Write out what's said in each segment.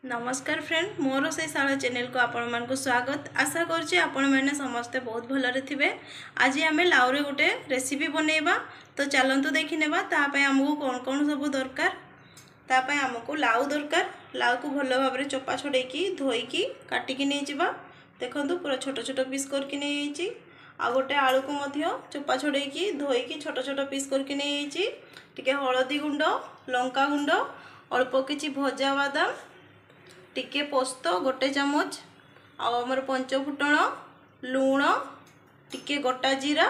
नमस्कार फ्रेंड मोर रोसई शाला चैनल को आपण मानक स्वागत। आशा करछि आपण माने समस्ते बहुत भलरे थिबे। आज आमे लाउरे गोटे रेसिपी बनेबा तो चलंतु देखि नेबा। ता पय हमहु कोन कोन सब दरकार। ता पय हमकु लाउ दरकार। लाउ को भलो भाबरे चोपा छोडेकी धोईकी काटिकी नै जिबा। देखंतु पूरा छोट छोट पीस करके नै आइछि। आ गोटे आलू को मध्य चोपा छोडेकी धोईकी छोट छोट पीस करके नै आइछि। टिके हळदी गुंड, लंका गुंड, अल्प किछि भजा बादाम, टिके पोस्त गोटे चमच, आमर पंच फुटण, लुण, टिके गोटा जीरा,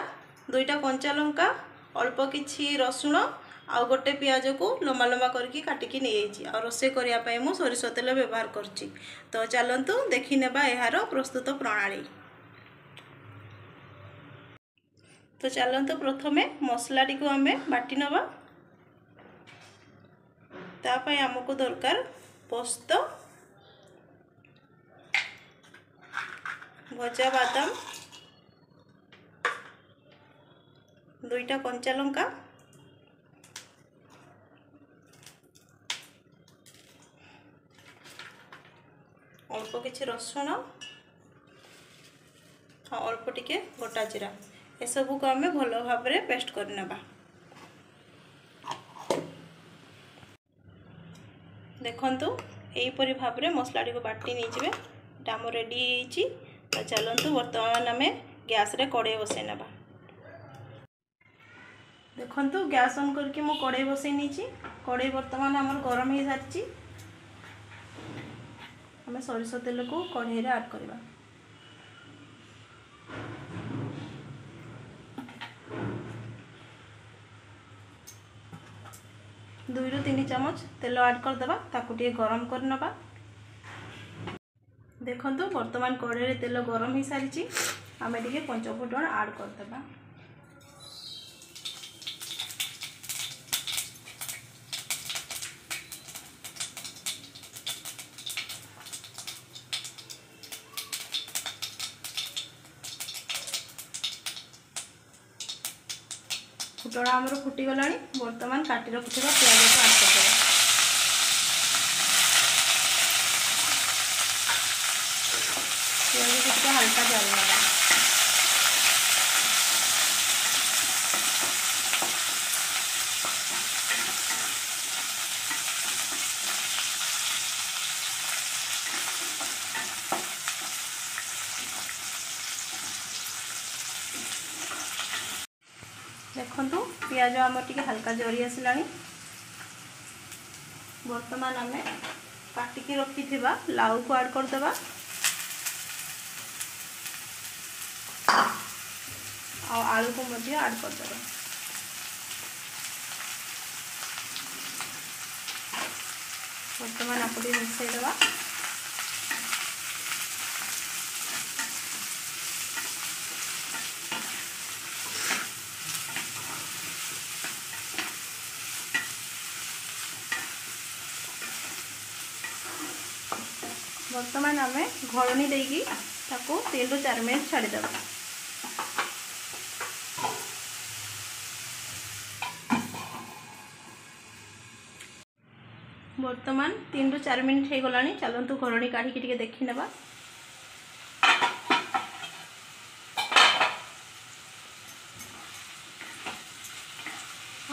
दुईटा कंचा लंका, अल्प किछि रसुण, आ गोटे पियाज को लंबा लंबा करके काटिकी नै आइछि। आ रोसे करिया पय मु सरिष तेल व्यवहार करछि। तो चलंतु देखि नेबा एहार प्रस्तुत प्रणाली। तो चलंतु प्रथमे मसलाटी को आमे बाटी नबा। ता पय हमकु दरकार पोस्त, भजा बादाम, दुईटा कंचा लंका, अल्प किछि रसुण, अल्प टिके गोटा जीरा, ए सब को आमे भलो भाबरे पेस्ट कर नेबा। देखंतु एई परि भाबरे मसलाटी को बाटी नै जिवे। डाम रेडी हेछि। तो चलंतु वर्तमान आमे गैस रे कड़ाई बसै नेबा। देखंतु गैस ऑन करके मु कड़ाई बसै नीची। कड़ाई वर्तमान हमर गरम हे सारछि। हमें सरिष तेल को कड़ाई रे ऐड करबा। दुई रु 3 चमच तेल ऐड कर देबा। ताकू टिके गरम कर नबा। देखंतु वर्तमान कड़ाई रे तेल गरम हो सारी। आम टे पंच फुटण ऐड करदेबा। फुटण आमर फुटीगला। वर्तमान काटी रखिथिबा पियाज को ऐड करदेबा। पियाज को हल्का जाल लगा। देखंतु पियाज आमर टिके हल्का जरी आसिलानी। वर्तमान आमे काटिकी रखिथिबा लाउ को ऐड करदेबा। और आलू को मध्य ऐड करदेबा। वर्तमान आपको मिक्स देबा। वर्तमान आमे घोड़नी देगी ताको 3 रु 4 मिनट छाड़ी देबा। वर्तमान 3 रु 4 मिनट हो गलानी। चलंतु घोड़नी काढ़ी के देखि नेबा।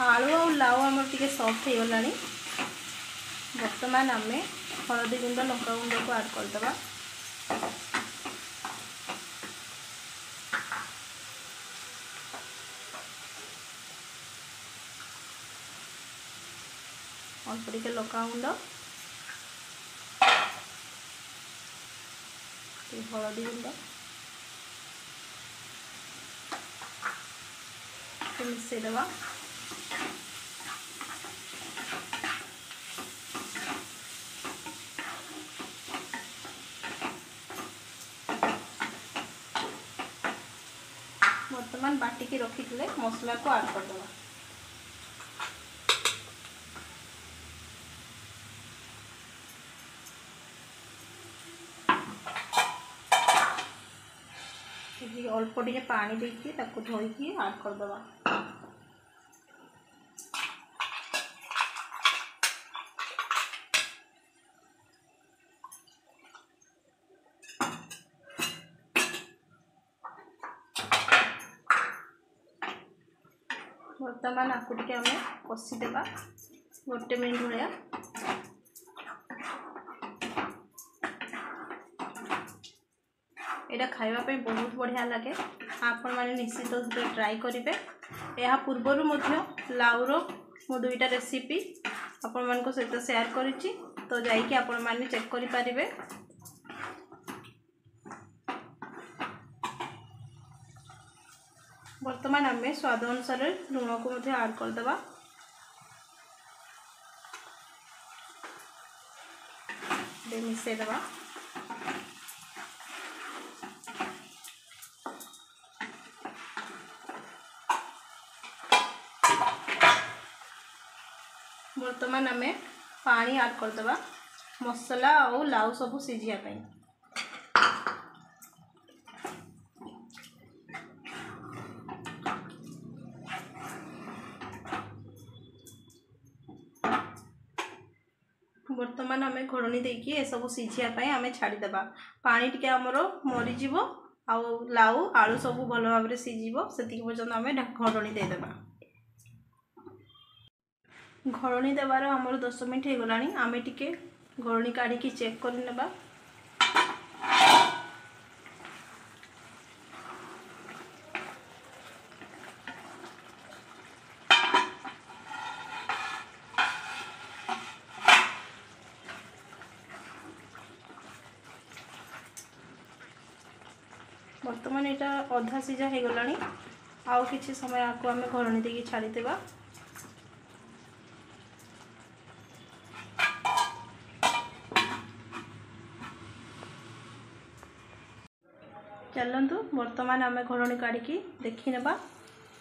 आलू और लाउ आमर टिके सॉफ्ट हो गलानी। वर्तमान आमे हळदी गुंड, लंका गुंड को ऐड करदेबा। अल्प टिके लंका गुंड, हळदी गुंड मिसई देबा। वर्तमान बाटिकी रखिथिले मसला को ऐड कर देबा। अल्प टिके पानी देकी ताको धोईकी ऐड कर देबा। बर्तमान आपको टिके आम कषिदेवा 1 मिनिट भाया। यहाँ खावाई बहुत बढ़िया लगे, आपण मैंने निश्चित ट्राए करेंगे। यह पूर्वर लाउर मु 2टा रेसिपी आपण मान सहित शेयर करिछि, तो जाइए आपण मैंने चेक करें। बर्तमान आम स्वाद अनुसार लुण को ऐड करदे, मिसईदे। बर्तमान आम पानी ऐड करदे मसला और लाउ सब सिझापी। बर्तमान आम घोड़नी देकी ए सब सिझापी आम छाड़ीदेवा। पानी टिके आमर मरीज आउ लाउ आलू सब भल भाव में सिझब से पर्यटन आम घोड़नी देदेबा। घोड़नी देवार आमर 10 मिनट हो गला। आम टिके घोड़नी काढ़ी चेक कर नेबा। बर्तमान यहाँ अधा सीझा हो गला। आउ किछि समय आपको आम घोड़नी देकी छाड़ीदेवा। चलतु बर्तमान आम घोड़नी काढ़ी देखी नेबा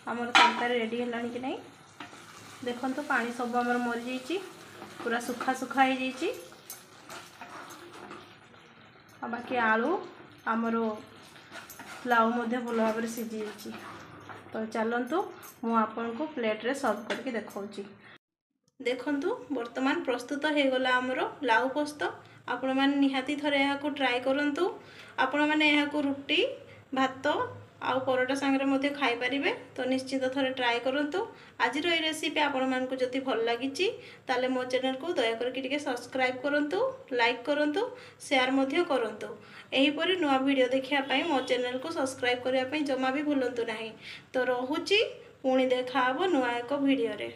आमर तरकारी रेडी है कि नहीं। देखो पानी सब आमर मरी जाइए, पूरा सुखा सुखा हो जाइए। बाकी आलू आमर लाउ मध्य भल भाव में सीझी जाइए। तो चलतु मु आपन को प्लेट रे सर्व करके देखाऊँ। देखंतु वर्तमान प्रस्तुत हो गला आमर लाउ पोस्त। आपण मैंने निहाती थरे यहाँ ट्राए करंतु। आपण मैंने यहाँ रुटी भात आउ परोटा सांगे मध्य खाई पारिबे। तो निश्चित थरे ट्राए करंतु। आज ये रेसिपी आपण मानकु जदि भल लागिछि ताले मो चैनल को दया करके टिके सब्सक्राइब करंतु, लाइक करंतु, शेयर मध्य करंतु। एही परि नुआ वीडियो देखिया पई मो चैनल को सब्सक्राइब करिया पई जमा भी भूलंतु नाही। तो रहुछि पुणी देखा हबो नुआ एक वीडियो रे।